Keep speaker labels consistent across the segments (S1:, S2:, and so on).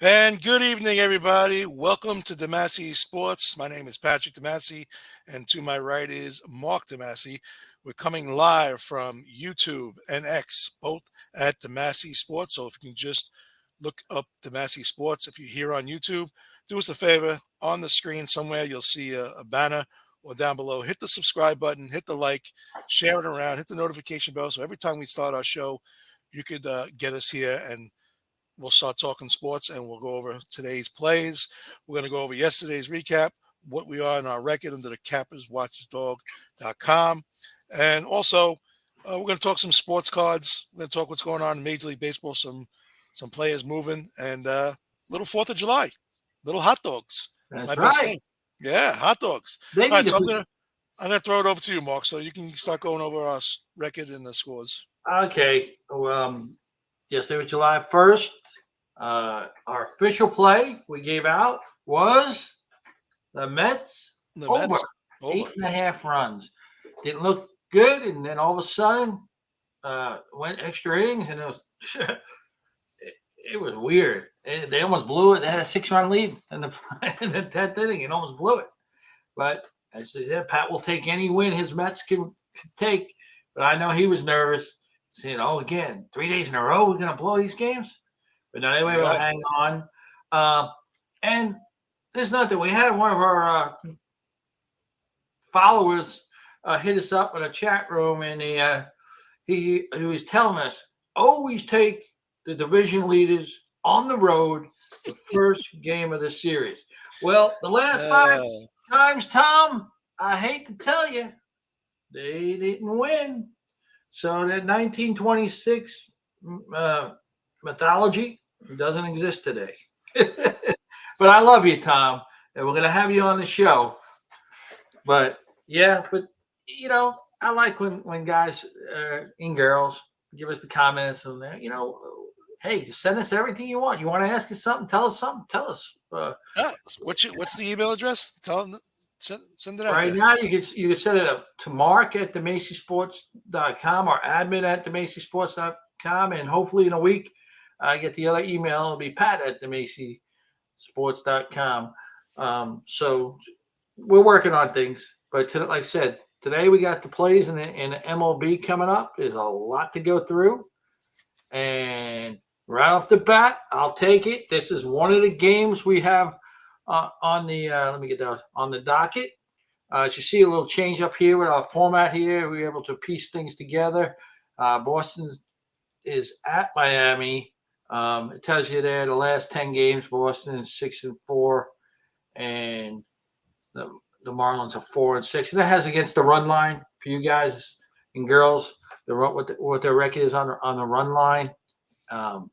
S1: And good evening, everybody. Welcome to Demasi Sports. My name is Patrick Demasi, and to my right is Mark Demasi. We're coming live from YouTube and X, both at Demasi Sports. So if you can just look up Demasi Sports, if you're here on YouTube, do us a favor. On the screen somewhere, you'll see a banner, or down below, hit the subscribe button, hit the like, share it around, hit the notification bell. So every time we start our show, you could get us here, and we'll start talking sports, and we'll go over today's plays. We're going to go over yesterday's recap, what we are in our record under the capperswatchdog.com. And also, we're going to talk some sports cards. We're going to talk what's going on in Major League Baseball, some players moving, and little 4th of July, little hot dogs.
S2: That's
S1: My
S2: right.
S1: best thing. Yeah, hot dogs.
S2: They
S1: All right,
S2: need
S1: so
S2: to
S1: I'm gonna throw it over to you, Mark, so you can start going over our record and the scores.
S2: Okay. Yesterday was July 1st. Our official play we gave out was the Mets
S1: The
S2: over
S1: Mets over.
S2: 8.5 runs. Didn't look good, and then all of a sudden went extra innings, and it was it was weird. They almost blew it. They had a 6-run lead in the 10th inning and almost blew it. But as I said, Pat will take any win his Mets can take. But I know he was nervous. Saying, again, 3 days in a row, we're going to blow these games. But no, they were able to hang on. And there's nothing. We had one of our followers hit us up in a chat room, and he was telling us, always take the division leaders on the road the first game of the series. Well, the last 5 times, Tom, I hate to tell you, they didn't win. So that 1926 mythology doesn't exist today. But I love you, Tom, and we're going to have you on the show. But, I like when guys and girls give us the comments and, hey, just send us everything you want. You want to ask us something? Tell us something. Tell us.
S1: What's the email address? Tell them. Send it out
S2: right
S1: there.
S2: now. You can send it up to Mark at themacysports.com or admin at themacysports.com, and hopefully in a week I get the other email. It'll be Pat at themacysports.com. So we're working on things, but like I said, today we got the plays in the MLB coming up. There's a lot to go through, and right off the bat, I'll take it. This is one of the games we have on the on the docket. As you see, a little change up here with our format here. We're able to piece things together. Boston is at Miami. It tells you there the last 10 games, Boston is 6-4, and the Marlins are 4-6. And that has against the run line for you guys and girls. What their record is on the run line, on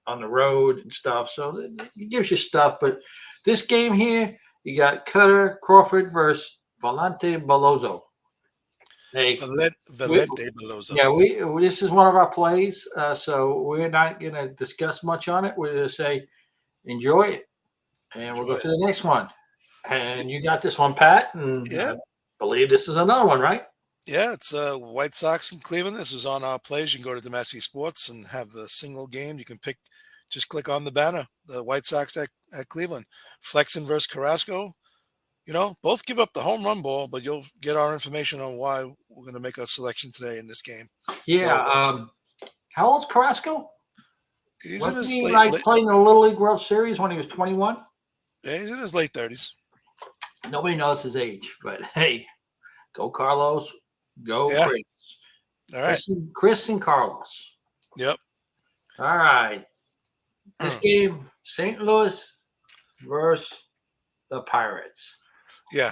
S2: the road and stuff. So it gives you stuff, but this game here, you got Cutter Crawford versus Valente Beloso.
S1: Valente Beloso.
S2: Yeah, this is one of our plays, so we're not going to discuss much on it. We're going to say enjoy it, and we'll go to the next one. And you got this one, Pat, and I believe this is another one, right?
S1: Yeah, it's White Sox in Cleveland. This is on our plays. You can go to Demasi Sports and have a single game. You can pick. Just click on the banner, the White Sox at Cleveland. Flexen versus Carrasco. Both give up the home run ball, but you'll get our information on why we're going to make a selection today in this game.
S2: Yeah.
S1: So,
S2: how old's Carrasco?
S1: Wasn't
S2: he playing in the Little League World Series when he was 21?
S1: Yeah, he's in his late 30s.
S2: Nobody knows his age, but hey, go Carlos. Go Chris.
S1: All right.
S2: Chris and Carlos.
S1: Yep.
S2: All right. This game, St. Louis versus the Pirates.
S1: Yeah.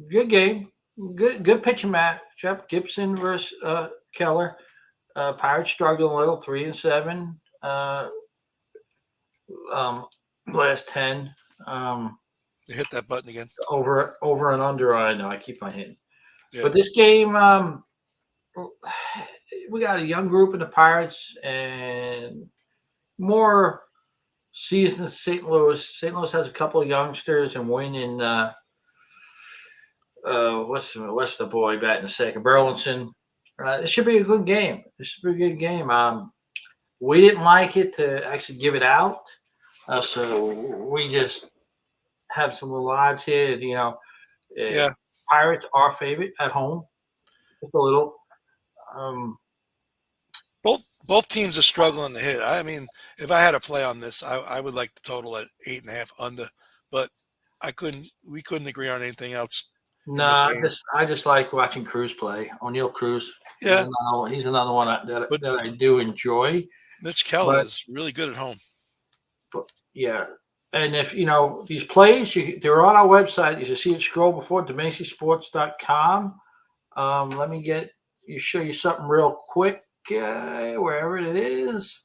S2: Good game. Good pitching matchup. Gibson versus Keller. Pirates struggled a little, 3-7. Last 10.
S1: You hit that button again.
S2: Over and under. I know. I keep on hitting.
S1: Yeah.
S2: But this game, we got a young group in the Pirates and more seasoned St. Louis. St. Louis has a couple of youngsters and winning. What's the boy batting the second? Burleson. It should be a good game. We didn't like it to actually give it out. So we just have some little odds here. Uh,
S1: Yeah,
S2: Pirates are favorite at home, just a little. Um,
S1: both teams are struggling to hit. I mean, if I had to play on this, I would like the total at 8.5 under, but I couldn't. We couldn't agree on anything else in this
S2: nah,
S1: game.
S2: I just like watching Cruz play. O'Neill Cruz.
S1: Yeah,
S2: He's another one
S1: but
S2: that I do enjoy.
S1: Mitch Keller
S2: But,
S1: is really good at home.
S2: but yeah, and if these plays, they're on our website. You should see it scroll before DemacySports.com. Let me show you something real quick, wherever it is.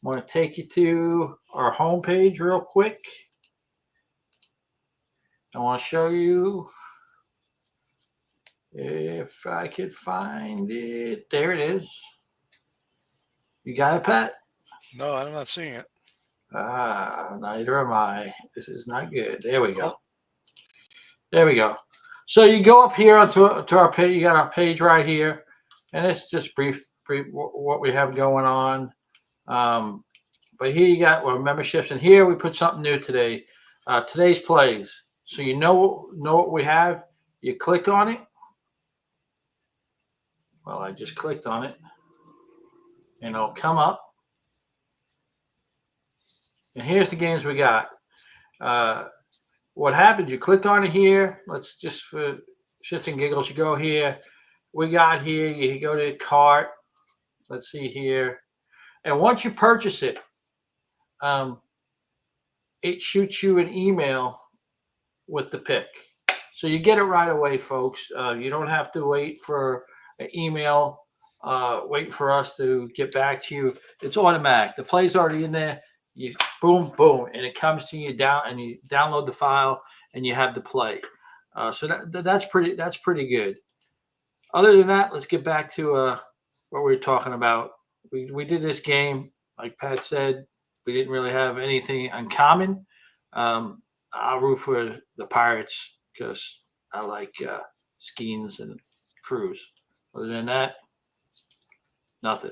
S2: I want to take you to our homepage real quick. I want to show you if I could find it. There it is. You got it, Pat?
S1: No, I'm not seeing it.
S2: Neither am I. This is not good. There we
S1: Oh,
S2: go. There we go. So you go up here to our page. You got our page right here, and it's just brief what we have going on. But here you got memberships, and here we put something new today. Today's plays. So know what we have. You click on it. Well, I just clicked on it, and it'll come up. And here's the games we got. What happens? You click on it here. Let's just for shits and giggles, you go here. We got here. You go to the cart. Let's see here. And once you purchase it, it shoots you an email with the pick. So you get it right away, folks. You don't have to wait for an email, wait for us to get back to you. It's automatic. The play's already in there. You boom, boom, and it comes to you down, and you download the file, and you have the play. So that's pretty good. Other than that, let's get back to what we were talking about. We did this game, like Pat said. We didn't really have anything uncommon. I'll root for the Pirates because I like Skeens and Cruz. Other than that, nothing.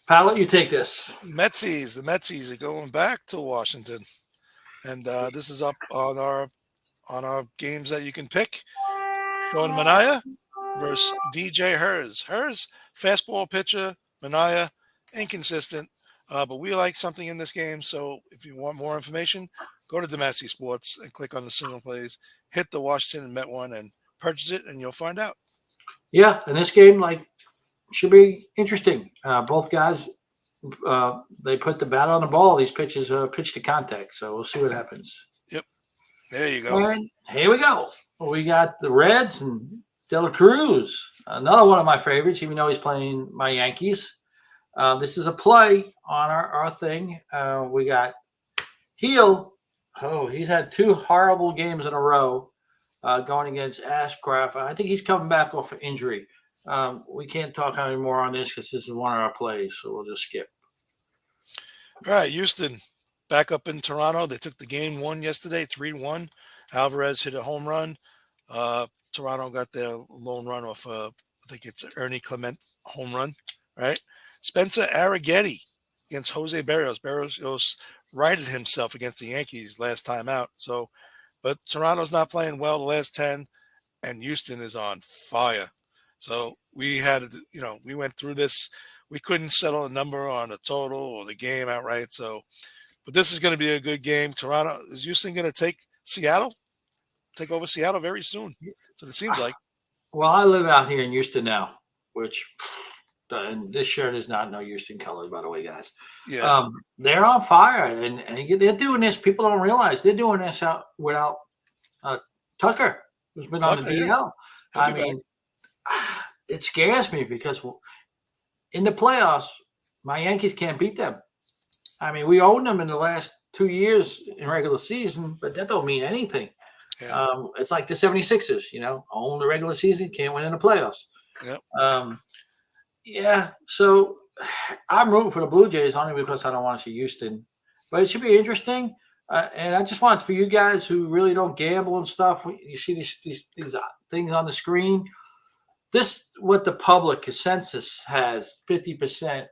S2: Pat, let you take this.
S1: The Metsies are going back to Washington, and this is up on our games that you can pick. Sean Manaea versus DJ Hers. Hers, fastball pitcher. Manaea, inconsistent. But we like something in this game. So if you want more information, go to Demacy Sports and click on the single plays. Hit the Washington and Met one and purchase it, and you'll find out.
S2: Yeah, and this game should be interesting. Both guys, they put the bat on the ball. These pitches are pitch to contact. So we'll see what happens.
S1: Yep. There you go.
S2: And here we go. We got the Reds and De La Cruz, another one of my favorites, even though he's playing my Yankees. This is a play on our thing. We got Heel. Oh, he's had two horrible games in a row going against Ashcraft. I think he's coming back off an injury. We can't talk anymore on this because this is one of our plays, so we'll just skip.
S1: All right, Houston back up in Toronto. They took the game one yesterday, 3-1. Alvarez hit a home run. Toronto got their lone run off, I think it's Ernie Clement home run, right? Spencer Arrighetti against Jose Berrios. Berrios righted himself against the Yankees last time out. So, but Toronto's not playing well the last 10, and Houston is on fire. So we had, we went through this. We couldn't settle a number on a total or the game outright. So, but this is going to be a good game. Toronto, is Houston going to take over Seattle very soon? So it seems like.
S2: Well, I live out here in Houston now, which, and this shirt is not no Houston colors, by the way, guys.
S1: Yeah.
S2: They're on fire, and they're doing this. People don't realize they're doing this out without Tucker, who's been on the DL.
S1: Yeah.
S2: I mean, it scares me because in the playoffs, my Yankees can't beat them. I mean, we owned them in the last 2 years in regular season, but that don't mean anything.
S1: Yeah.
S2: It's like the 76ers, own the regular season, can't win in the playoffs.
S1: Yep.
S2: Yeah, so I'm rooting for the Blue Jays only because I don't want to see Houston. But it should be interesting. And I just want for you guys who really don't gamble and stuff, you see these things on the screen. This what the public consensus has 50%.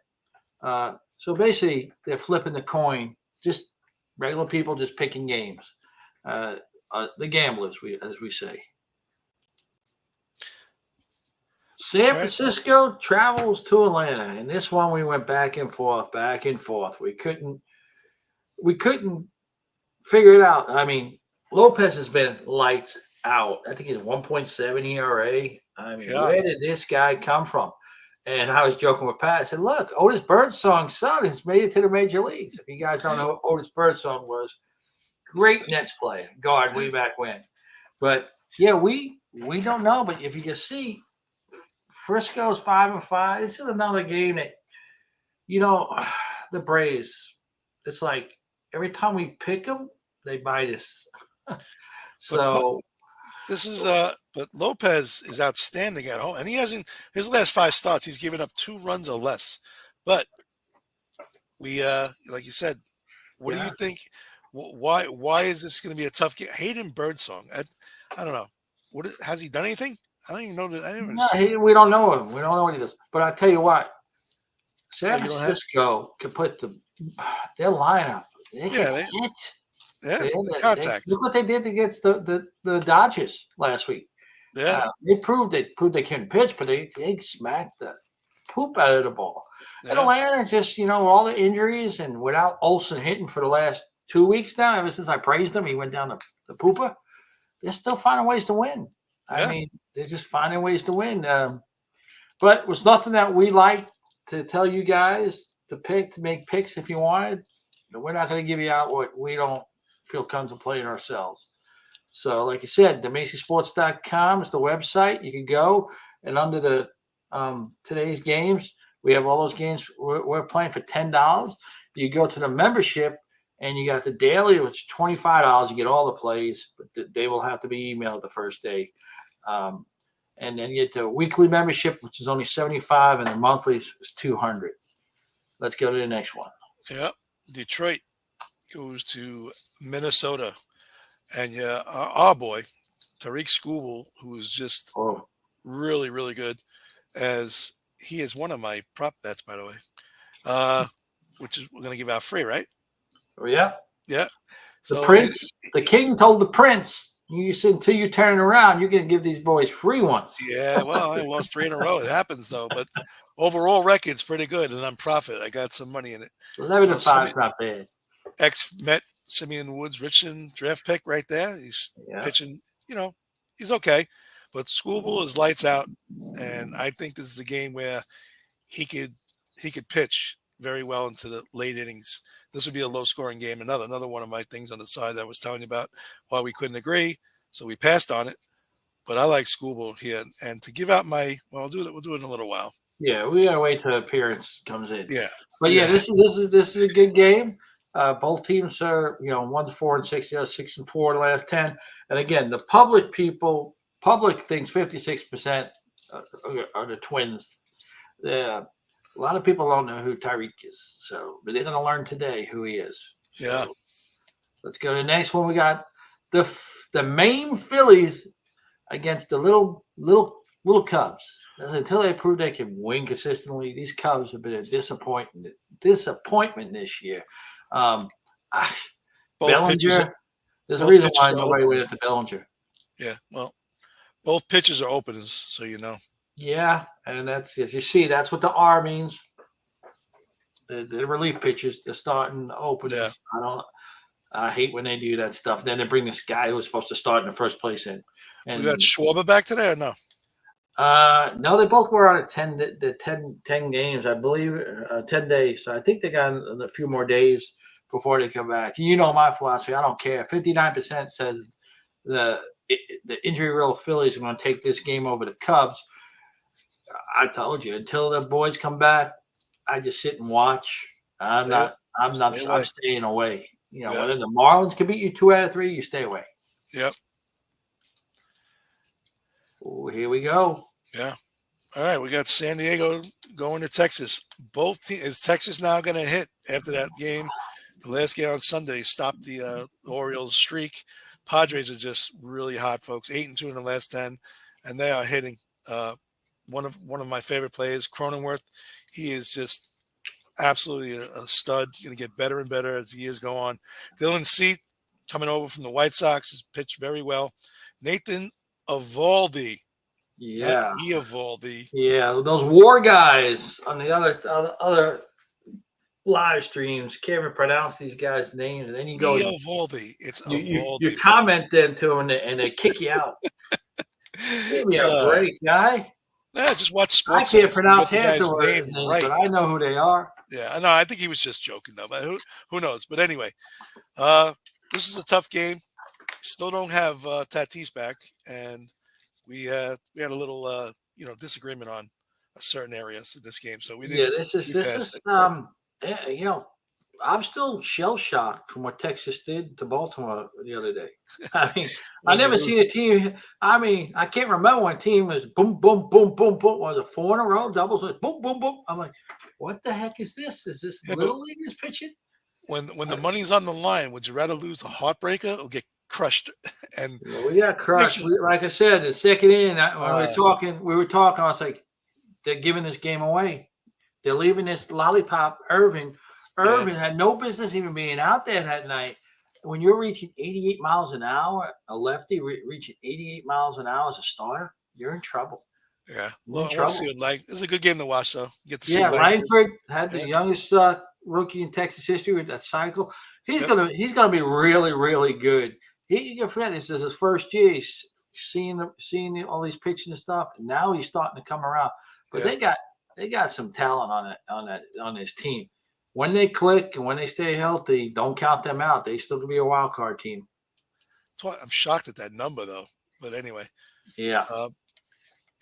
S2: So basically, they're flipping the coin. Just regular people just picking games. The gamblers, as we say. San
S1: All right.
S2: Francisco travels to Atlanta, and this one we went back and forth, back and forth. We couldn't figure it out. I mean, Lopez has been lights out. I think he's 1.7 ERA. I mean,
S1: Yeah.
S2: where did this guy come from? And I was joking with Pat. I said, "Look, Otis Birdsong's son has made it to the major leagues. If you guys don't know who Otis Birdsong was, great Nets player, guard way back when. But yeah, we don't know. But if you can see, Frisco's 5-5. This is another game that you know the Braves. It's like every time we pick them, they bite us.
S1: But
S2: So
S1: this is but Lopez is outstanding at home, and he hasn't his last 5 starts. He's given up 2 runs or less. But we, like you said, what do you
S2: yeah,
S1: think? Why is this going to be a tough game? Hayden Birdsong. I don't know. Has he done anything? I don't even know. I didn't even
S2: no,
S1: see.
S2: we don't know him. We don't know what he does. But I tell you what,
S1: Oh,
S2: San
S1: you don't have.
S2: Francisco can put their lineup. They can
S1: Yeah,
S2: hit.
S1: yeah, the contact.
S2: Look what they did against the Dodgers last week.
S1: Yeah,
S2: They proved they can pitch, but they smacked the poop out of the ball. And
S1: yeah,
S2: Atlanta just with all the injuries and without Olsen hitting for the last 2 weeks now, ever since I praised him, he went down the pooper. They're still finding ways to win. I
S1: yeah.
S2: mean, they're just finding ways to win. But it was nothing that we liked to tell you guys to make picks if you wanted. But we're not going to give you out what we don't feel contemplating ourselves. So, like I said, themacysports.com is the website. You can go, and under the today's games, we have all those games we're playing for $10. You go to the membership, and you got the daily, which is $25. You get all the plays, but they will have to be emailed the first day. Um, and then you get the weekly membership, which is only 75, and the monthly is 200. Let's go to the next one.
S1: Yeah. Detroit goes to Minnesota, and yeah, our boy Tariq Skubal, who is just
S2: Oh,
S1: really, really good, as he is one of my prop bets, by the way. Uh, which is we're gonna give out free, right?
S2: oh yeah.
S1: Yeah.
S2: The
S1: So
S2: prince, the king told the prince, you said until you turn around, you're going to give these boys free ones.
S1: yeah, well, I lost 3 in a row. It happens though, but overall record's pretty good, and I'm profit. I got some money in it.
S2: 11 to
S1: So
S2: 5 is not bad.
S1: ex-Met Simeon Woods Richardson draft pick right there. He's
S2: Yeah.
S1: pitching, he's okay, but Schoolboy is lights out, and I think this is a game where he could he could pitch very well into the late innings. This would be a low scoring game. Another one of my things on the side that I was telling you about why we couldn't agree, so we passed on it. But I like Schoolboy here, and to give out my I'll do it. We'll do it in a little while.
S2: Yeah, we gotta wait till appearance comes in.
S1: Yeah,
S2: But yeah,
S1: yeah,
S2: this is a good game. Both teams are 1-4-6, 6-4 the last 10. And again, the public thinks 56% are the Twins. Yeah, a lot of people don't know who Tyreek is, so but they're gonna learn today who he is.
S1: yeah.
S2: So let's go to the next one. We got the Maine Phillies against the little Cubs. Until they prove they can win consistently, these Cubs have been a disappointment this year. Um,
S1: Both pitches,
S2: Bellinger, there's a
S1: both
S2: reason
S1: pitches
S2: why
S1: are
S2: nobody
S1: open.
S2: went after Bellinger.
S1: Yeah, well, both pitches are openers, so you know.
S2: Yeah, and that's as you see, that's what the R means. The relief pitches, the starting
S1: Yeah,
S2: openers. I hate when they do that stuff. Then they bring this guy who was supposed to start in the first place in.
S1: we got
S2: And
S1: Schwarber back today or no?
S2: no, they both were on a 10 games, I believe, 10 days. So I think they got a few more days before they come back. You know my philosophy. I don't care. 59% says the injury riddle Phillies are going to take this game over the Cubs. I told you, until the boys come back, I just sit and watch. I'm
S1: Stay,
S2: not. I'm
S1: stay
S2: not. I'm
S1: away.
S2: staying away.
S1: Yeah,
S2: Whether the Marlins can beat you 2 out of 3, you stay away.
S1: yep,
S2: Oh, here we go.
S1: yeah. All right, we got San Diego going to Texas. Both teams is Texas now going to hit after that game. The last game on Sunday stopped the Orioles streak. Padres are just really hot, folks. 8-2 in the last 10, and they are hitting. One of my favorite players, Cronenworth. He is just absolutely a stud. Going to get better and better as the years go on. Dylan Cease coming over from the White Sox has pitched very well. Nathan Eovaldi, not
S2: Yeah.
S1: Eovaldi.
S2: Yeah. Those war guys on the other live streams can't even pronounce these guys' names. And then you go and
S1: Eovaldi. It's
S2: you
S1: Eovaldi, folks.
S2: comment then to them and they kick you out. Give me a
S1: Uh,
S2: break, guy.
S1: yeah, just watch
S2: I
S1: Sports Center.
S2: can't
S1: So you
S2: pronounce
S1: get the
S2: half the
S1: guy's name
S2: names,
S1: right.
S2: but I know who they are.
S1: Yeah, I know. I think he was just joking though, but who knows? But anyway, this is a tough game. Still don't have Tatis back, and we had a little disagreement on certain areas in this game, so
S2: Yeah,
S1: we
S2: this
S1: passed
S2: is
S1: it.
S2: I'm still shell shocked from what Texas did to Baltimore the other day. I mean, I
S1: When you
S2: never
S1: lose,
S2: seen a team. I mean, I can't remember when a team was boom, boom, boom, boom, boom. Was it four in a row? Doubles was boom, boom, boom. I'm like, what the heck is this? Is this
S1: yeah, but
S2: little leaguers pitching?
S1: when the money's on the line, would you rather lose a heartbreaker or get crushed? And
S2: Well, we got
S1: makes
S2: crushed.
S1: you,
S2: Like I said, the second inning, when
S1: uh,
S2: we were talking. I was like, they're giving this game away. They're leaving this lollipop.
S1: yeah,
S2: Irvin had no business even being out there that night. When you're reaching 88 miles an hour, a lefty reaching 88 miles an hour as a starter, you're in trouble.
S1: yeah.
S2: You're
S1: Well,
S2: in
S1: I want to
S2: trouble.
S1: see what This is a good game to watch, though. You get to see
S2: Yeah,
S1: Langford.
S2: Langford had the
S1: Yeah,
S2: youngest rookie in Texas history with that cycle.
S1: yep,
S2: He's gonna be really really good. You forget this is his first year. He's seeing all these pitches and stuff. And now he's starting to come around. But
S1: yeah.
S2: they got some talent on this team. When they click and when they stay healthy, don't count them out. They still could be a wild card team.
S1: That's why I'm shocked at that number, though. But anyway,
S2: Yeah.
S1: uh,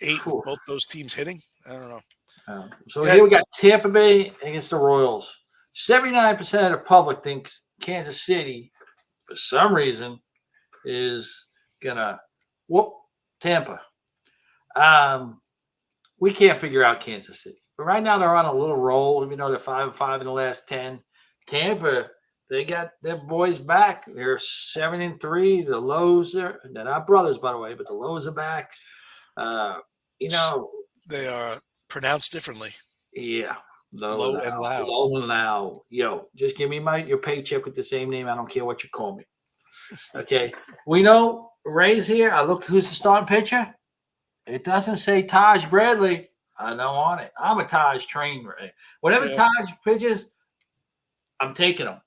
S1: 8 with
S2: Whew.
S1: both those teams hitting. I don't know.
S2: So
S1: You had
S2: here we got Tampa Bay against the Royals. 79% of the public thinks Kansas City, for some reason, is gonna whoop Tampa. Um, we can't figure out Kansas City, but right now they're on a little roll. Even though they're 5-5 in the last 10, Tampa they got their boys back. They're 7-3. The Lows are they're not brothers, by the way, but the Lows are back. Uh, you know,
S1: they are pronounced differently,
S2: yeah.
S1: low and loud.
S2: Low and loud. Yo, just give me your paycheck with the same name. I don't care what you call me. Okay. We know Ray's here. I look who's the starting pitcher. It doesn't say Taj Bradley. I don't want it. I'm a Taj train, Ray. Whatever
S1: Yeah,
S2: Taj pitches, I'm taking him.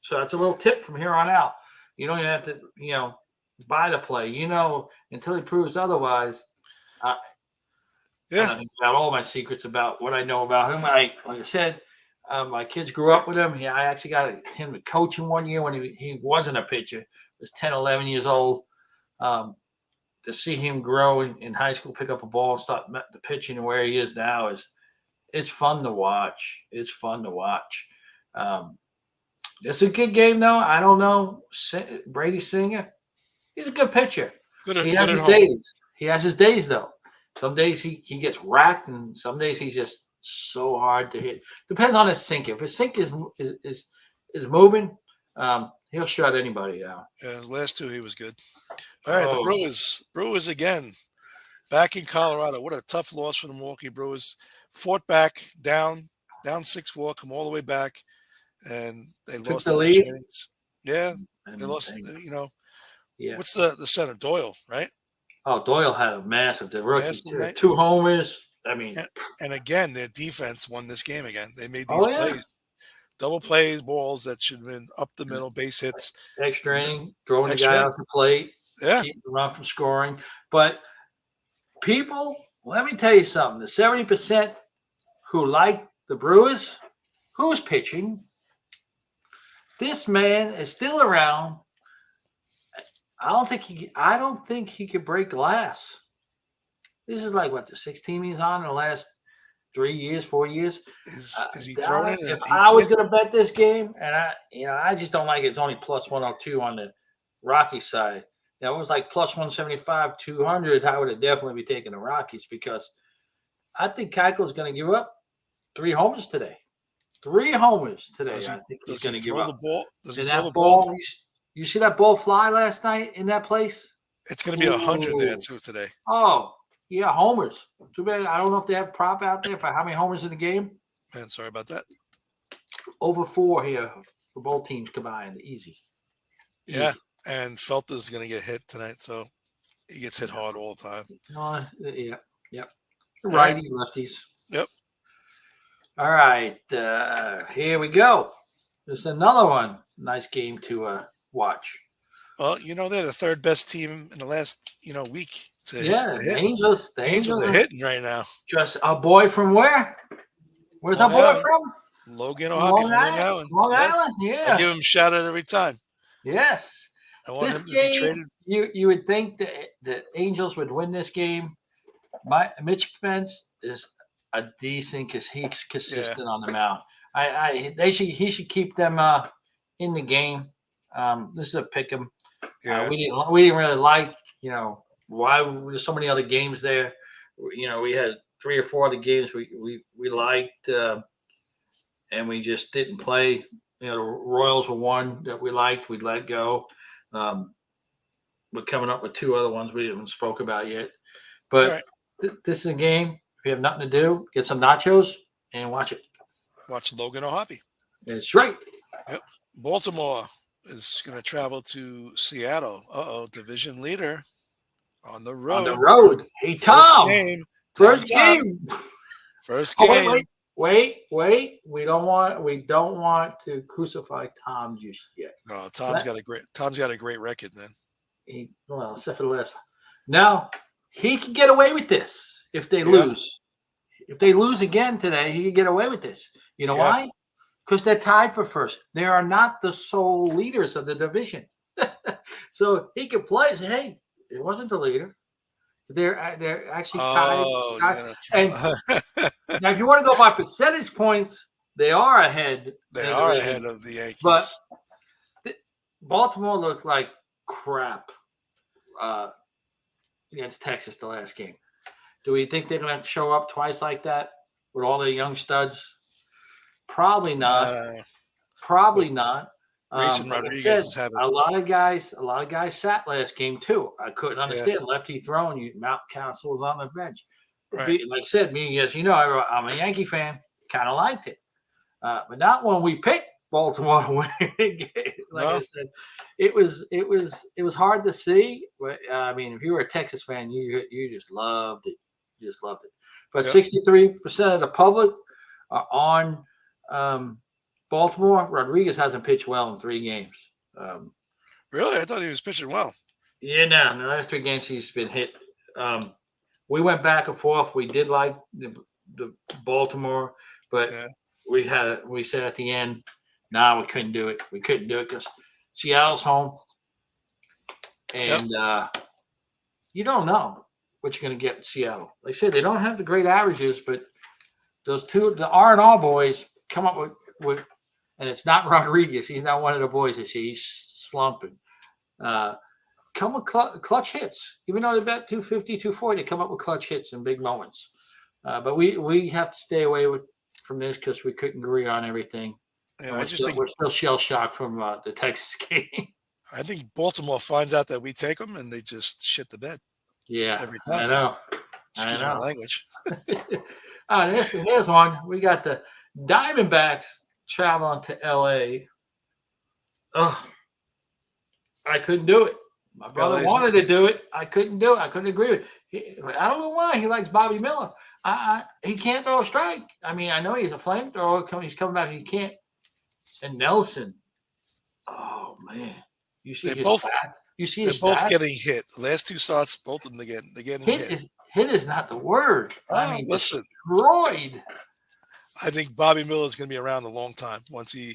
S2: So that's a little tip from here on out. You don't even have to, buy the play. Until he proves otherwise. I, I
S1: yeah,
S2: don't think about all my secrets about what I know about him. Like I said, my kids grew up with him. I actually got him to coach him one year when he wasn't a pitcher. He was 10, 11 years old. Um, to see him grow in high school, pick up a ball and start the pitching and where he is now it's fun to watch. It's fun to watch. It's a good game though. I don't know. Brady Singer, he's a good pitcher. He
S1: good
S2: has
S1: at
S2: his
S1: home.
S2: days. He has his days though. Some days he gets racked, and some days he's just so hard to hit. Depends on his sink. If his sink is moving, he'll shut anybody down.
S1: Yeah, the last 2 he was good. All right, the
S2: Oh,
S1: Brewers again back in Colorado. What a tough loss for the Milwaukee Brewers. Fought back, down 6-4, come all the way back, and they
S2: took
S1: lost
S2: the
S1: in extra
S2: lead,
S1: innings. Yeah, they lost.
S2: and yeah.
S1: What's the center Doyle, right?
S2: Oh, Doyle had a massive. The rookie,
S1: Massive night.
S2: 2 homers. I mean,
S1: And again, their defense won this game again. They made these
S2: oh yeah,
S1: plays, double plays, balls that should have been up the middle, base hits,
S2: extra inning, throwing the
S1: extra
S2: guy
S1: inning.
S2: off the plate,
S1: Yeah,
S2: keeping the run from scoring. But people, let me tell you something. The 70% who like the Brewers, who's pitching, this man is still around. I don't think he could break glass. This is like what the 6th team he's on in the last 3 years, 4 years.
S1: is he throwing it?
S2: If
S1: He
S2: I was
S1: can't.
S2: going to bet this game, and I just don't like it. It's only plus 102 on the Rocky side. It was like plus 175, 200. I would have definitely be taking the Rockies because I think Keuchel's going to give up 3 homers today. 3 homers today. I think he's
S1: Does
S2: going
S1: he
S2: to give
S1: throw the
S2: up.
S1: ball? Does he
S2: And
S1: throw the
S2: that
S1: ball?
S2: ball, you see that ball fly last night in that place?
S1: It's going to be 100 there
S2: Ooh.
S1: too today.
S2: Oh, yeah, homers. Too bad. I don't know if they have prop out there for how many homers in the game.
S1: Man, sorry about that.
S2: Over 4 here for both teams combined. Easy.
S1: Yeah, and Felta's going to get hit tonight, so he gets hit
S2: Yeah.
S1: hard all the time.
S2: Yeah. Yep.
S1: All right.
S2: Righty, lefties.
S1: Yep.
S2: All right. Here we go. There's another one. Nice game to watch.
S1: Well, they're the third best team in the last week to
S2: Yeah,
S1: hit.
S2: the Angels. The
S1: Angels
S2: Angels
S1: are
S2: are
S1: hitting right now.
S2: just a boy from where? Where's our
S1: Long
S2: boy
S1: Island.
S2: from?
S1: Logan
S2: From
S1: O'Hoppy
S2: Long
S1: from Long
S2: Island.
S1: Island.
S2: Long
S1: Yes.
S2: Island.
S1: I
S2: Yeah.
S1: give him a shout out every time.
S2: Yes.
S1: I want
S2: This
S1: him to be
S2: game,
S1: traded.
S2: you would think that the Angels would win this game. Mitch Pence is a decent because he's consistent on the mound. He should keep them in the game. This is a pick 'em.
S1: Yeah.
S2: We didn't really like why there's so many other games there. We had 3 or 4 other games we liked, and we just didn't play. The Royals were one that we liked. We'd let go. We're coming up with 2 other ones we haven't spoke about yet. But this is a game. If you have nothing to do, get some nachos and watch it.
S1: Watch Logan O'Hoppy.
S2: That's right.
S1: Yep. Baltimore is going to travel to Seattle. Division leader on the road.
S2: On the road. Hey, Tom.
S1: First game.
S2: Wait. We don't want to crucify Tom just yet.
S1: No, Tom's got a great record, man.
S2: Except for the last. Now he can get away with this if they lose. If they lose again today, he can get away with this. You know why? Because they're tied for first. They are not the sole leaders of the division. So he could play and say, hey, it wasn't the leader. They're actually tied. And now, if you want to go by percentage points, they are ahead.
S1: They are ahead of the Yankees.
S2: But Baltimore looked like crap against Texas the last game. Do we think they're going to show up twice like that with all their young studs? Probably not. Probably not.
S1: Grayson Rodriguez
S2: a lot of guys sat last game too. I couldn't understand lefty throwing. Mount Council was on the bench.
S1: Right.
S2: Like I said, I'm a Yankee fan. Kind of liked it, but not when we picked Baltimore to win. I said, it was hard to see. I mean, if you were a Texas fan, you just loved it. You just loved it. But 63% of the public are on Baltimore. Rodriguez hasn't pitched well in 3 games.
S1: Really? I thought he was pitching well.
S2: Yeah, no. In the last 3 games, he's been hit. We went back and forth. We did like the Baltimore, but we said at the end, we couldn't do it. We couldn't do it because Seattle's home, and you don't know what you're going to get in Seattle. Like I said, they don't have the great averages, but those the R&R boys come up with, and it's not Rodriguez. He's not one of the boys I see. He's slumping. Come with clutch hits. Even though they bet 250, 240, they come up with clutch hits in big moments. But we have to stay away from this because we couldn't agree on everything.
S1: Yeah,
S2: we're still shell shocked from the Texas game.
S1: I think Baltimore finds out that we take them and they just shit the bed.
S2: Yeah,
S1: every time.
S2: I know.
S1: Excuse my language.
S2: Here's one. We got the Diamondbacks traveling to LA. Oh, I couldn't do it. My brother wanted to do it. I couldn't do it. I couldn't agree with it. I don't know why he likes Bobby Miller. He can't throw a strike. I mean, I know he's a flamethrower. He's coming back. He can't. And Nelson. Oh man, you see his back. You see his
S1: both getting hit. Last 2 starts, both of them they're getting hit.
S2: Hit is not the word. I mean,
S1: listen,
S2: destroyed.
S1: I think Bobby Miller is going to be around a long time once he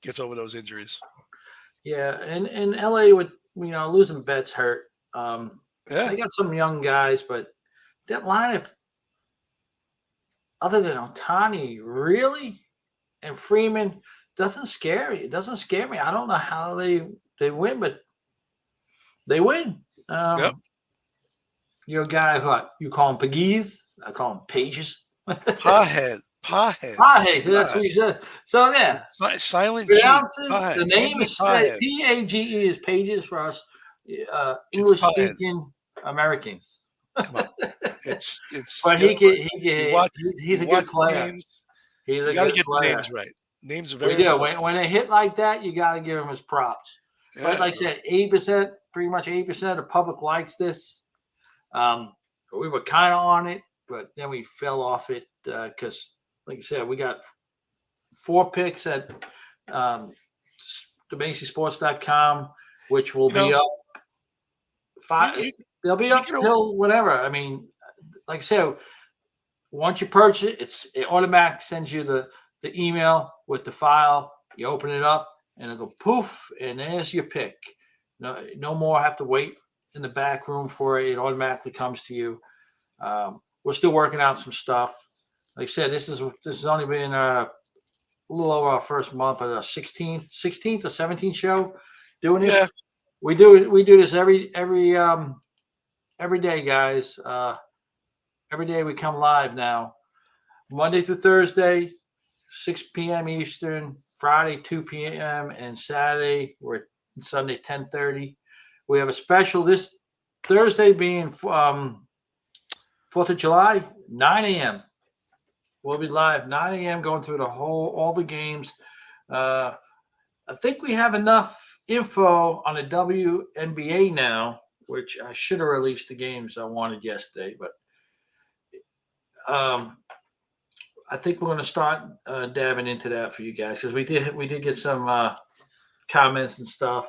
S1: gets over those injuries.
S2: Yeah, and LA would losing Betts hurt. They got some young guys, but that lineup, other than Ohtani, really, and Freeman, doesn't scare me. It doesn't scare me. I don't know how they win, but they win. You're a guy who you call him Pegues. I call him Pages.
S1: Pawhead.
S2: That's what he said. So yeah,
S1: silent
S2: G. The name is Page is Pages for us English speaking Americans.
S1: Come on. It's
S2: but he's a good player.
S1: You got to get the names right. names are
S2: We
S1: very
S2: do.
S1: important.
S2: When they hit like that, you got to give them his props. But
S1: Yeah,
S2: like I said, 80%, pretty much 80% of the public likes this. We were kind of on it, but then we fell off it because, like I said, we got 4 picks at um, DeMacySports.com, which will
S1: you know,
S2: be up
S1: you,
S2: 5.
S1: you
S2: They'll be
S1: we
S2: up
S1: can.
S2: till whatever. I mean, like I said, once you purchase it, it automatically sends you the email with the file. You open it up, and it'll go poof, and there's your pick. No more have to wait in the back room for it. It automatically comes to you. We're still working out some stuff. Like I said, this has only been a little over our first month, but our 16th or 17th show doing this.
S1: Yeah,
S2: We do this every day, guys. Every day we come live now, Monday through Thursday, 6 p.m. Eastern, Friday 2 p.m. and Saturday we're Sunday 10:30. We have a special this Thursday being 4th of July, 9 a.m. We'll be live 9 a.m. going through all the games. I think we have enough info on the WNBA now, which I should have released the games I wanted yesterday, but I think we're going to start dabbing into that for you guys because we did get some comments and stuff.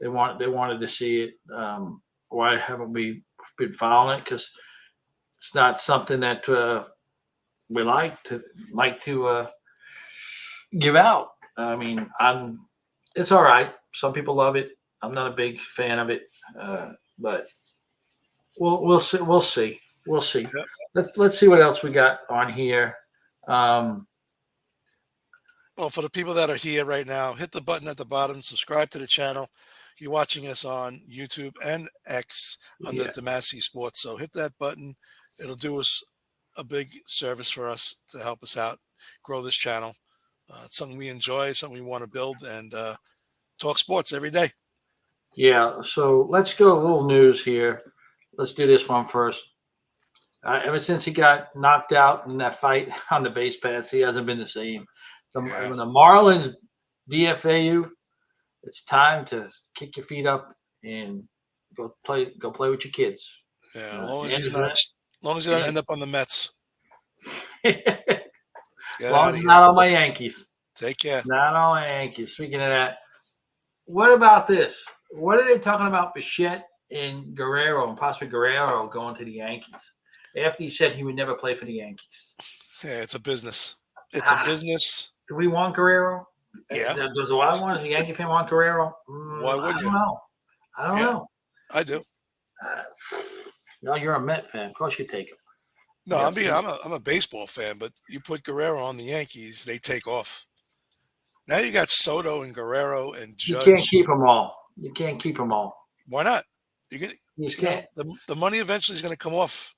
S2: They wanted to see it. Why haven't we been following it? Because it's not something that we like to give out. I mean, it's all right. Some people love it. I'm not a big fan of it, but we'll see. We'll see.
S1: yeah.
S2: Let's see what else we got on here. Um,
S1: Well, for the people that are here right now, hit the button at the bottom, subscribe to the channel. You're watching us on YouTube and X under
S2: yeah,
S1: Demasi Sports. So hit that button. It'll do us a big service for us to help us out, grow this channel. It's something we enjoy, something we want to build, and talk sports every day.
S2: yeah. So let's go a little news here. Let's do this one first. Ever since he got knocked out in that fight on the base paths, he hasn't been the same.
S1: Yeah.
S2: When the Marlins DFA you, it's time to kick your feet up and go play. Go play with your kids.
S1: Yeah. As
S2: Uh,
S1: long as he's not,
S2: Andrews,
S1: as long as he doesn't end up on the Mets,
S2: as
S1: get
S2: long
S1: out
S2: as
S1: of
S2: it's
S1: here.
S2: not on my Yankees.
S1: Take care.
S2: Not on my Yankees. Speaking of that, what about this? What are they talking about Bichette and Guerrero and possibly Guerrero going to the Yankees after he said he would never play for the Yankees?
S1: Yeah, it's a business. It's a
S2: Ah,
S1: business.
S2: do we want Guerrero?
S1: Yeah.
S2: Does the Wild one, the Yankee fan, want Guerrero?
S1: Why
S2: I
S1: wouldn't you?
S2: don't know. I don't
S1: Yeah,
S2: know.
S1: I do.
S2: Uh, no, you're a Met fan. Of course you take him.
S1: No,
S2: You got
S1: I'm a baseball fan, but you put Guerrero on the Yankees, they take off. Now you got Soto and Guerrero and
S2: you can't
S1: Judge.
S2: keep them all. You can't keep them all.
S1: Why not? You get,
S2: You just can't.
S1: the money eventually is going to come off.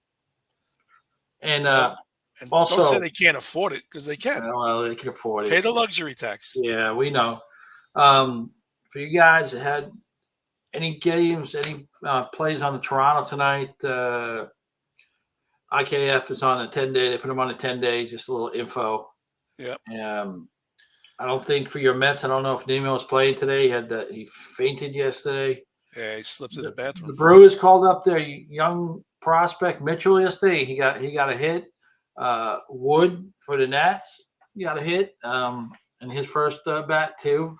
S2: And
S1: You know, and don't say
S2: also,
S1: they can't afford it because they can.
S2: well, they can afford
S1: Pay
S2: it.
S1: the luxury tax.
S2: Yeah, we know. For you guys that had any games, any plays on the Toronto tonight, IKF is on a 10-day. They put them on a 10-day, just a little info.
S1: Yep.
S2: I don't think for your Mets, I don't know if Nemo was playing today. He fainted yesterday.
S1: Yeah, he slipped in the
S2: The
S1: bathroom.
S2: Brewers called up their young prospect Mitchell yesterday. He got a hit. Wood for the Nats, he got a hit in his first bat too.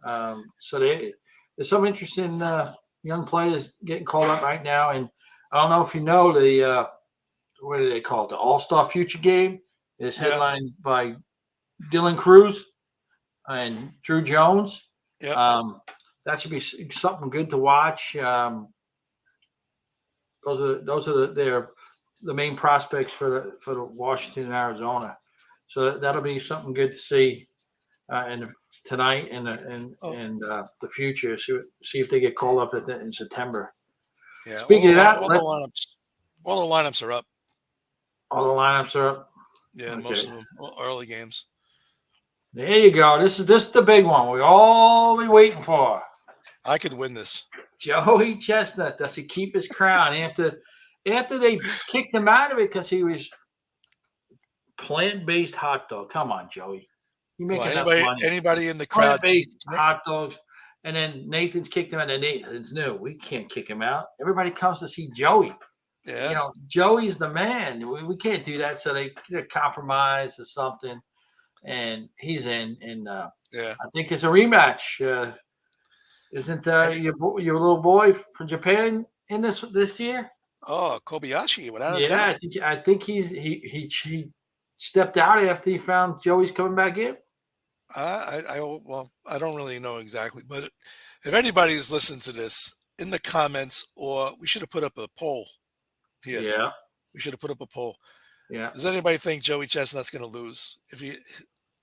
S2: So there's some interesting young players getting called up right now. And I don't know if you know the what do they call it? The All-Star Future Game is
S1: Yeah.
S2: headlined by Dylan Cruz and Drew Jones.
S1: Yep.
S2: That should be something good to watch. Those are the main prospects for the Washington and Arizona. So that'll be something good to see tonight and the future. See if they get called up in September.
S1: Yeah.
S2: Speaking of that,
S1: all the lineups are up.
S2: all the lineups are up.
S1: Yeah,
S2: Okay.
S1: most of them early games.
S2: There you go. This is the big one we all be waiting for.
S1: I could win this.
S2: Joey Chestnut, does he keep his crown after they kicked him out of it because he was plant-based hot dog? Come on, Joey. You
S1: Come
S2: make
S1: on,
S2: enough money.
S1: anybody in the crowd?
S2: Plant-based hot dogs. And then Nathan's kicked him out. And Nathan's new. We can't kick him out. Everybody comes to see Joey.
S1: Yeah,
S2: Joey's the man. We can't do that. So they compromise or something. And he's in. And
S1: yeah.
S2: I think it's a rematch. Isn't
S1: Any-
S2: your little boy from Japan in this year?
S1: oh, Kobayashi, without a doubt.
S2: Yeah, I think he stepped out after he found Joey's coming back in.
S1: Well, I don't really know exactly, but if anybody's listening to this in the comments, or we should have put up a poll here.
S2: Yeah,
S1: We should have put up a poll.
S2: yeah.
S1: Does anybody think Joey Chestnut's going to lose? If you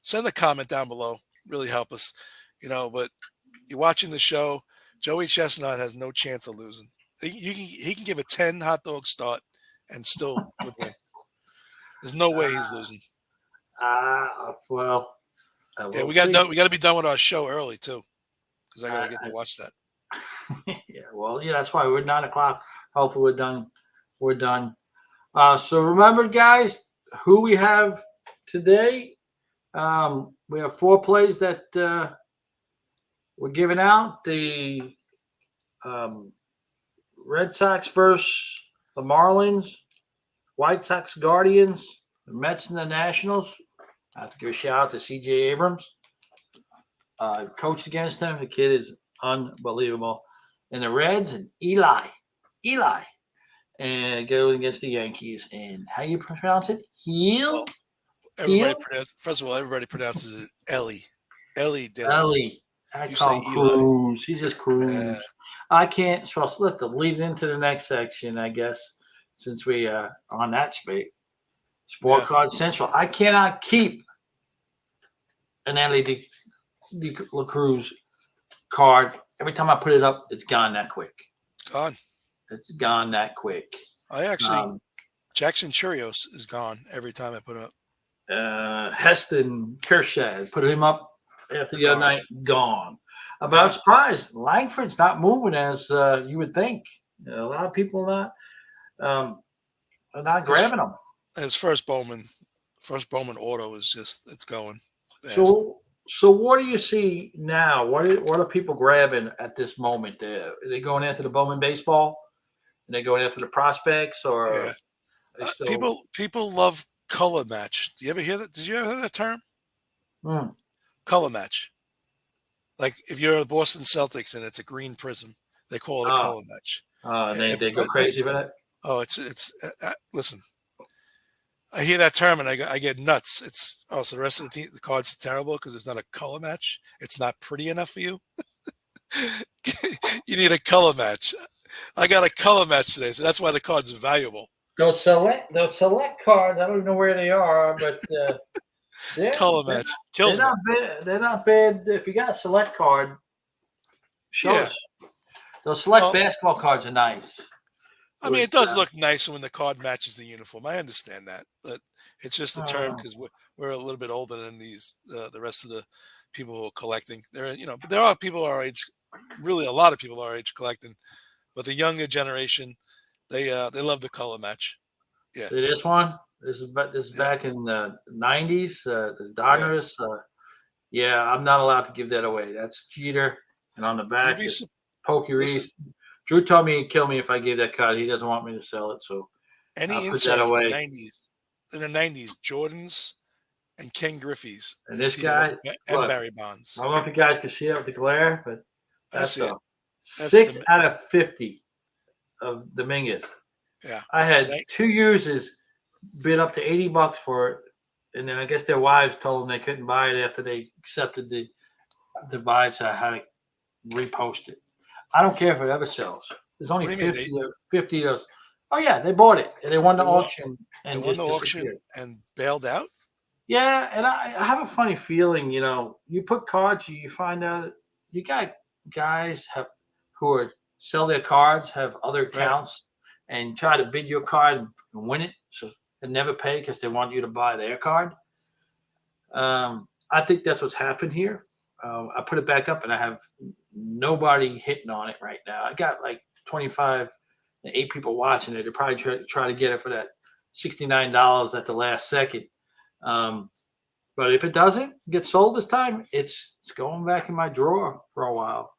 S1: send a comment down below, really help us. But you're watching the show. Joey Chestnut has no chance of losing. He can give a 10 hot dog start and still would win. There's no way he's losing.
S2: Well,
S1: Yeah,
S2: we'll
S1: we got
S2: see.
S1: done. We got to be done with our show early too, because I got to get to watch that.
S2: Yeah, well, yeah, that's why we're 9 o'clock. Hopefully, we're done. We're done. So remember, guys, who we have today. We have 4 plays that we're giving out. The Red Sox versus the Marlins, White Sox Guardians, the Mets and the Nationals. I have to give a shout out to C.J. Abrams. Coached against him. The kid is unbelievable. And the Reds and Eli, and going against the Yankees. And how you pronounce it? Heel.
S1: First of all, everybody pronounces it Ellie. Ellie did it.
S2: Ellie. I
S1: You
S2: call
S1: say
S2: him
S1: Eli.
S2: Cruz. He's just Cruz. I can't. So I'll let the lead into the next section, I guess, since we are on that space. Sport Card Central. I cannot keep an Ellie de La Cruz card. Every time I put it up, it's gone that quick.
S1: Gone.
S2: It's gone that quick.
S1: I actually, Jackson Churios is gone every time I put it up.
S2: Heston Kershaw, put him up after the other night, gone. But I'm surprised. Langford's not moving as you would think. A lot of people are not grabbing him.
S1: His first Bowman auto is it's going fast.
S2: So what do you see now? What are people grabbing at this moment? Are they going after the Bowman baseball? Are they going after the prospects? Or
S1: people love color match. Do you ever hear that? Did you ever hear that term? Color match. Like if you're the Boston Celtics and it's a green prism, they call it a color match.
S2: They go crazy for that.
S1: Oh, listen. I hear that term and I get nuts. So the rest of the cards are terrible because it's not a color match. It's not pretty enough for you. You need a color match. I got a color match today, so that's why the card's valuable.
S2: Those select cards, I don't even know where they are, but
S1: color match kills me.
S2: They're not bad. If you got a select card, show us. Those select basketball cards are nice.
S1: I mean, it does look nice when the card matches the uniform. I understand that, but it's just a term because we're a little bit older than the rest of the people who are collecting. But there are people our age, really a lot of people our age collecting, but the younger generation, they love the color match. Yeah.
S2: See this one? This is back in the 90s. This Donruss. I'm not allowed to give that away. That's Jeter. And on the back is Pokey Reese. Drew told me he'd kill me if I gave that card. He doesn't want me to sell it, so
S1: I'll put that away. In the 90s, Jordans and Ken Griffey's.
S2: And this guy
S1: and Barry Bonds.
S2: I don't know if you guys can see it with the glare, but that's
S1: 6
S2: out of 50 of Dominguez.
S1: Yeah.
S2: I had 2 users bid up to $80 for it, and then I guess their wives told them they couldn't buy it after they accepted the buy it, so I had to repost it. I don't care if it ever sells. There's only 50 of those. Oh yeah, they bought it and they won the auction and just disappeared
S1: and bailed out.
S2: Yeah, and I have a funny feeling. You put cards, you find out you got guys who sell their cards, have other accounts, and try to bid your card and win it, and never pay because they want you to buy their card. I think that's what's happened here. I put it back up, and I have nobody hitting on it right now. I got like 25 and 8 people watching it. They're probably try to get it for that $69 at the last second. But But if it doesn't get sold this time, it's going back in my drawer for a while.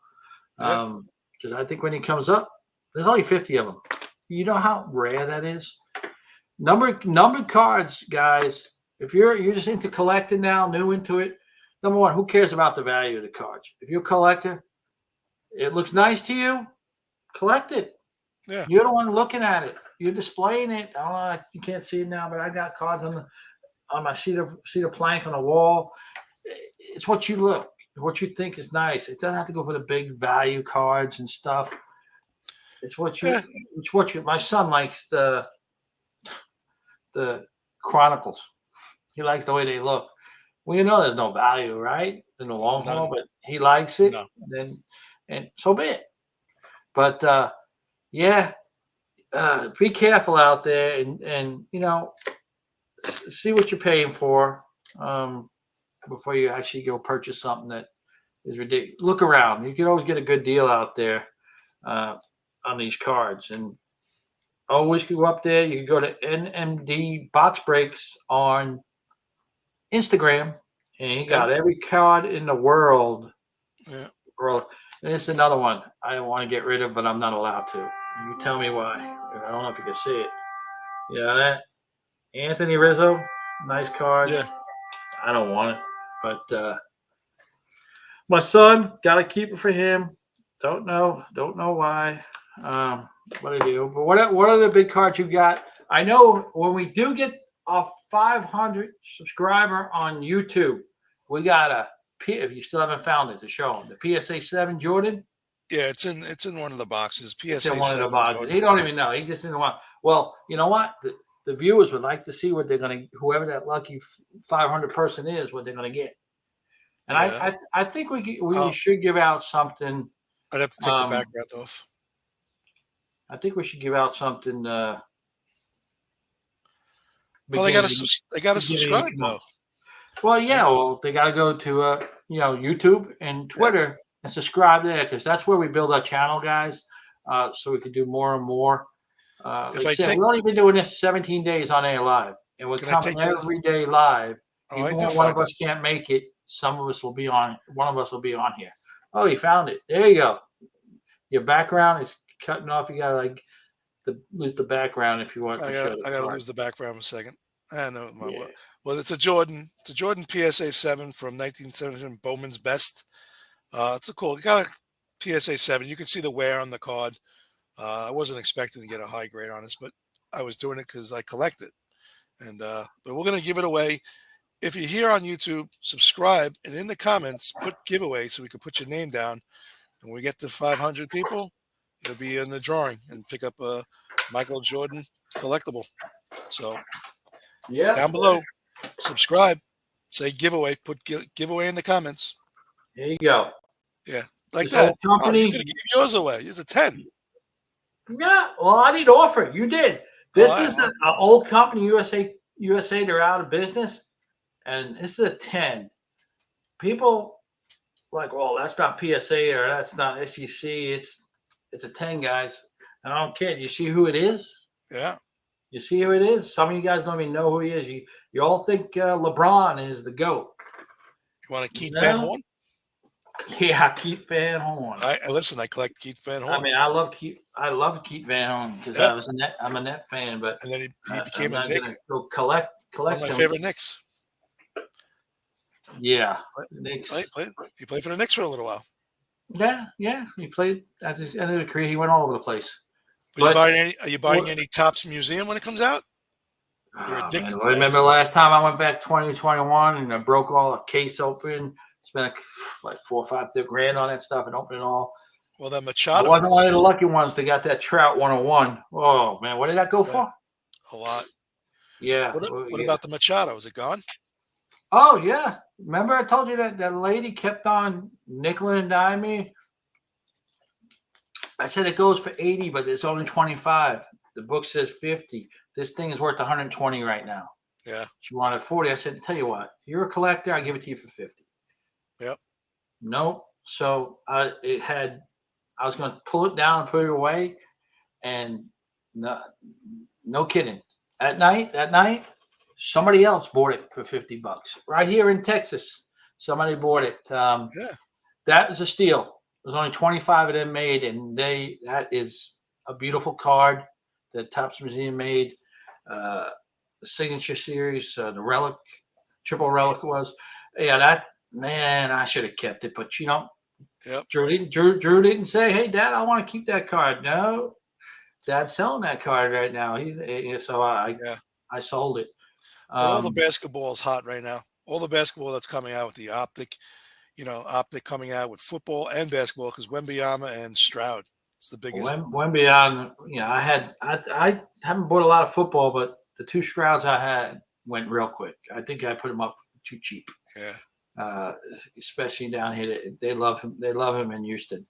S1: Yeah.
S2: Because I think when it comes up, there's only 50 of them. You know how rare that is? Numbered cards, guys. If you're just into collecting now, new into it, number one, who cares about the value of the cards? If you're a collector, it looks nice to you, collect it.
S1: Yeah.
S2: You're the one looking at it. You're displaying it. I don't know, you can't see it now, but I got cards on my cedar plank on the wall. It's what you look, what you think is nice. It doesn't have to go for the big value cards and stuff. It's what you.
S1: Yeah.
S2: It's what you. My son likes the Chronicles. He likes the way they look. Well, you know, there's no value, right, in the long haul, but he likes it.
S1: No.
S2: And so be it. But yeah, be careful out there, and see what you're paying for before you actually go purchase something that is ridiculous. Look around. You can always get a good deal out there on these cards, and always go up there. You can go to NMD Box Breaks on Instagram, and he got every card in the world.
S1: Yeah.
S2: And it's another one I don't want to get rid of, but I'm not allowed to. You tell me why. I don't know if you can see it. You know that? Anthony Rizzo, nice card.
S1: Yeah.
S2: I don't want it, but my son, got to keep it for him. Don't know why. What I do, but what are the big cards you got? I know when we do get a 500 subscriber on YouTube, we got if you still haven't found it to show them the PSA 7 Jordan.
S1: Yeah, it's in one of the boxes. PSA
S2: it's in one
S1: 7
S2: of the boxes.
S1: Jordan.
S2: He don't even know. He just in the one. Well, you know what? The viewers would like to see what they're going to, whoever that lucky 500 person is, what they're going to get. And yeah. I think we should give out something.
S1: I'd have to take the background off.
S2: I think we should give out something.
S1: Well, they got to subscribe though.
S2: Well, yeah. Well, they got to go to YouTube and Twitter and subscribe there, because that's where we build our channel, guys. So we can do more and more. We've only been doing this 17 days on air live, and we're coming every day live. Even when one of us can't make it, some of us will be on. One of us will be on here. Oh, you found it. There you go. Your background is cutting off. You gotta lose the background if you want.
S1: I gotta lose the background for a second. I know. Well, it's a Jordan. It's a Jordan PSA 7 from 1977, Bowman's Best. It's a cool. It got a PSA 7. You can see the wear on the card. I wasn't expecting to get a high grade on this, but I was doing it because I collect it. And but we're gonna give it away. If you're here on YouTube, subscribe, and in the comments put giveaway so we can put your name down. And when we get to 500 people, you'll be in the drawing and pick up a Michael Jordan collectible. So down below, subscribe, say giveaway, put giveaway in the comments.
S2: There you go.
S1: Yeah, like that. Company, you're gonna give yours away. It's a 10.
S2: Yeah, well, I didn't offer. You did. This is an old company, USA. They're out of business, and this is a 10. People like, well, that's not PSA or that's not SEC. It's a 10, guys. And I don't kid. You see who it is?
S1: Yeah.
S2: You see who it is? Some of you guys don't even know who he is. You all think LeBron is the GOAT.
S1: You want a Keith Van Horn?
S2: Yeah, Keith Van Horn.
S1: Listen, I collect Keith Van Horn.
S2: I mean, I love Keith Van Horn because I'm a Net fan, but
S1: and then he became a Knick.
S2: Go collect
S1: one of my favorite Knicks.
S2: Yeah,
S1: Knicks. He played for the Knicks for a little while.
S2: Yeah. He played at the end of the career. He went all over the place.
S1: But are you buying any Topps Museum when it comes out?
S2: I remember the last time I went back 2021 and I broke all the case open. Spent like $4 or $5 grand on that stuff and opened it all.
S1: Well, that Machado.
S2: I wasn't one of the lucky ones that got that Trout 101. Oh man, what did that go for?
S1: A lot.
S2: Yeah.
S1: What about the Machado? Is it gone?
S2: Oh yeah. Remember I told you that lady kept on nickel and diming me? I said it goes for 80, but it's only 25. The book says 50. This thing is worth 120 right now.
S1: Yeah.
S2: She wanted 40. I said, tell you what, you're a collector. I'll give it to you for 50.
S1: Yep.
S2: Nope. So I was going to pull it down and put it away, and no kidding. At night, Somebody else bought it for $50 right here in Texas. Somebody bought it.
S1: Yeah.
S2: That is a steal. There's only 25 of them made, and that is a beautiful card that Topps Museum made. The signature series, the relic, triple relic was. Yeah, that man, I should have kept it, but
S1: Yep.
S2: Drew didn't say, "Hey, Dad, I want to keep that card." No, Dad's selling that card right now. So
S1: Yeah.
S2: I sold it.
S1: But all the
S2: Um,
S1: basketball is hot right now. All the basketball that's coming out with the optic, optic coming out with football and basketball because Wembyama and Stroud. It's the biggest.
S2: when beyond, I haven't bought a lot of football, but the two Strouds I had went real quick. I think I put them up too cheap,
S1: Yeah.
S2: uh, especially down here. They love him. They love him in Houston.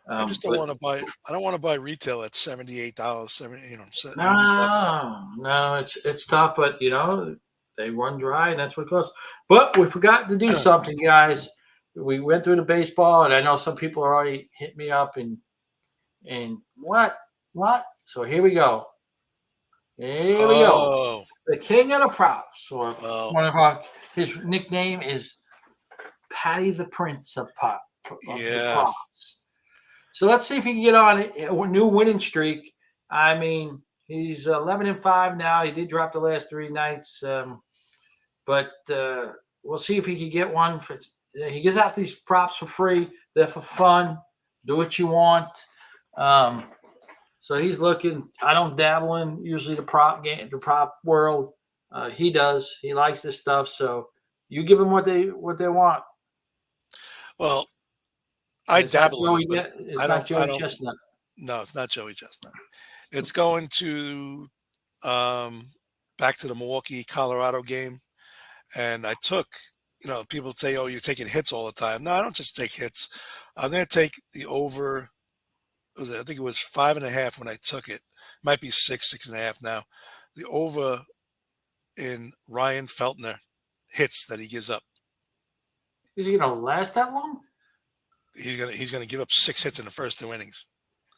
S1: I just don't
S2: But
S1: want to buy. I don't want to buy retail at $78, 70, $80.
S2: no, it's tough. But they run dry, and that's what it costs. But we forgot to do something, guys. We went through the baseball, and I know some people are already hit me up and what? So here we go. Here we go.
S1: Oh,
S2: The king of the props, or
S1: oh,
S2: one of our his nickname is Patty the Prince of the
S1: yeah.
S2: props. So let's see if he can get on a new winning streak. I mean, he's 11-5 now. He did drop the last 3 nights, but we'll see if he can get one. He gives out these props for free. They're for fun. Do what you want. So he's looking. I don't dabble in usually the prop world. He does. He likes this stuff. So you give him what they want.
S1: Well,
S2: And
S1: I dabble in it, but
S2: It's
S1: I
S2: not
S1: don't. I
S2: Joey
S1: don't.
S2: Chestnut.
S1: No, it's not Joey Chestnut. It's going to um, back to the Milwaukee Colorado game, and I took. People say, "Oh, you're taking hits all the time." No, I don't just take hits. I'm going to take the over. I think it was 5.5 when I took it. Might be 6.5 now. The over in Ryan Feltner hits that he gives up.
S2: Is he going to last that long?
S1: He's gonna give up 6 hits in the first 2 innings.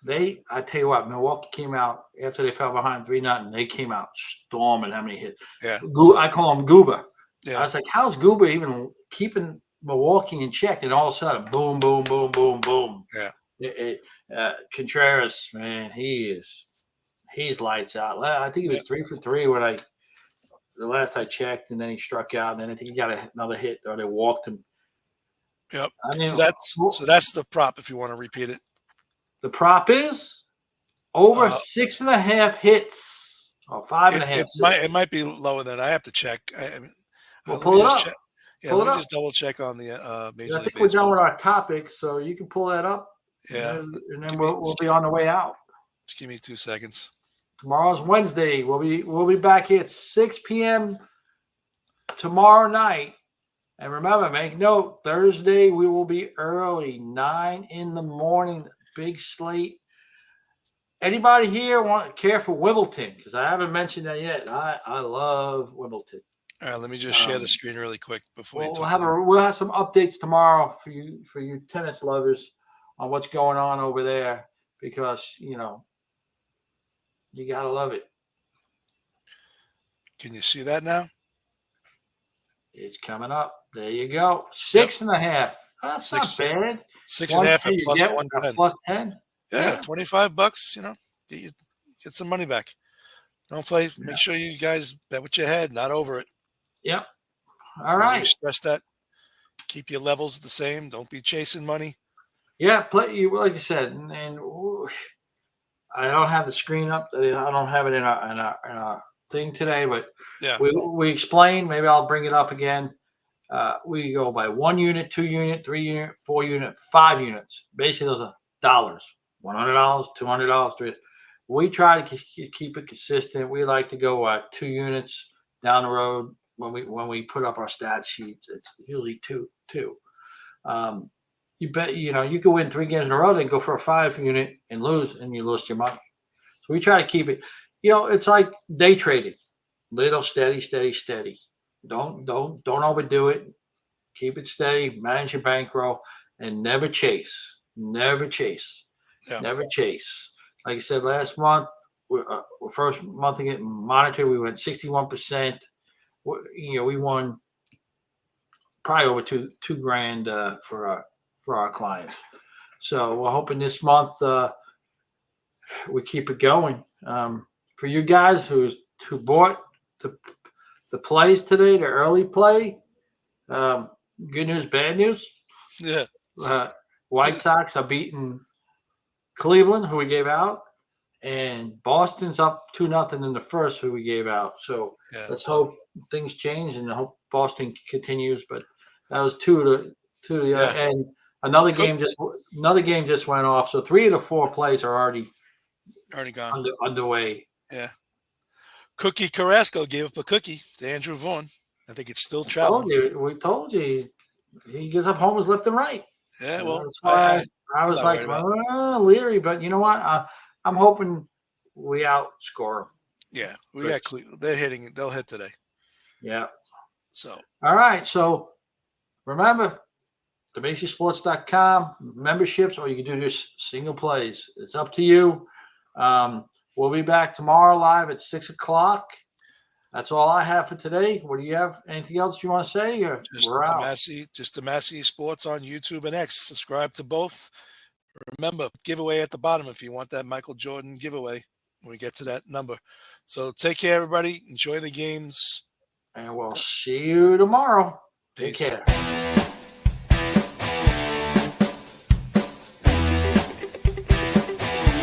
S2: I tell you what, Milwaukee came out after they fell behind 3-0. They came out storming. How many hits?
S1: Yeah.
S2: I call him Gooba.
S1: Yeah.
S2: I was like, how's Gooba even keeping Milwaukee in check? And all of a sudden, boom, boom, boom, boom, boom.
S1: Yeah.
S2: Contreras, man, he's lights out. I think he was 3 for 3 the last I checked, and then he struck out, and then I think he got another hit, or they walked him.
S1: Yep.
S2: I mean,
S1: so that's the prop if you want to repeat it.
S2: The prop is over 6.5 hits. Or 5.5.
S1: It might be lower than I have to check.
S2: We'll pull it up.
S1: Check. Yeah, let me just double check on the Major League
S2: I think
S1: Baseball.
S2: we're done with our topic, so you can pull that up.
S1: Yeah,
S2: and then we'll be on the way out.
S1: Just give me 2 seconds.
S2: Tomorrow's Wednesday. We'll be back here at 6 p.m. tomorrow night. And remember, make note, Thursday we will be early, 9 in the morning. Big slate. Anybody here care for Wimbledon? Because I haven't mentioned that yet. I love Wimbledon.
S1: All right, let me just share the screen really quick before you talk.
S2: We'll have some updates tomorrow for you tennis lovers on what's going on over there, because you gotta love it.
S1: Can you see that now?
S2: It's coming up. There you go. 6.5. That's not bad.
S1: 6.5 at plus 110.
S2: Plus 10.
S1: Yeah, $25. Get some money back. Don't play. Make sure you guys bet with your head, not over it.
S2: Yep. All right.
S1: Stress that. Keep your levels the same. Don't be chasing money.
S2: Yeah, like you said, and I don't have the screen up. I don't have it in our thing today, but
S1: yeah,
S2: we explained. Maybe I'll bring it up again. We go by 1 unit, 2 unit, 3 unit, 4 unit, 5 units. Basically, those are dollars. $100, $200, $300. We try to keep it consistent. We like to go 2 units down the road when we put up our stat sheets. It's usually two. You bet you can win 3 games in a row, then go for a 5 unit and lose, and you lost your money. So we try to keep it. It's like day trading, little steady. Don't overdo it. Keep it steady. Manage your bankroll, and never chase. Never chase.
S1: Yeah.
S2: Never chase. Like I said, last month, first month to get monitored, we went 61%. we won probably over two grand for our clients. So we're hoping this month we keep it going. For you guys who bought the plays today, the early play, good news, bad news.
S1: Yeah.
S2: White Sox are beating Cleveland, who we gave out, and Boston's up 2-0 in the first, who we gave out. So let's hope things change and hope Boston continues. But that was two to the other. And another game just went off. So 3 of the 4 plays are already
S1: gone
S2: underway.
S1: Yeah. Cookie Carrasco gave up a cookie to Andrew Vaughn. I think it's still traveling.
S2: We told you he gives up homers left and right.
S1: Yeah, well,
S2: that's why I was like leery, but you know what? I'm hoping we outscore them.
S1: Yeah, we got Cleveland. They're hitting. They'll hit today.
S2: Yeah.
S1: So
S2: all right. So remember, DeMacySports.com memberships, or you can do just single plays. It's up to you. We'll be back tomorrow live at 6:00. That's all I have for today. What do you have? Anything else you want to say? Or we're out.
S1: DeMacy Sports on YouTube and X. Subscribe to both. Remember, giveaway at the bottom if you want that Michael Jordan giveaway when we get to that number. So take care, everybody. Enjoy the games.
S2: And we'll see you tomorrow.
S1: Peace.
S2: Take care.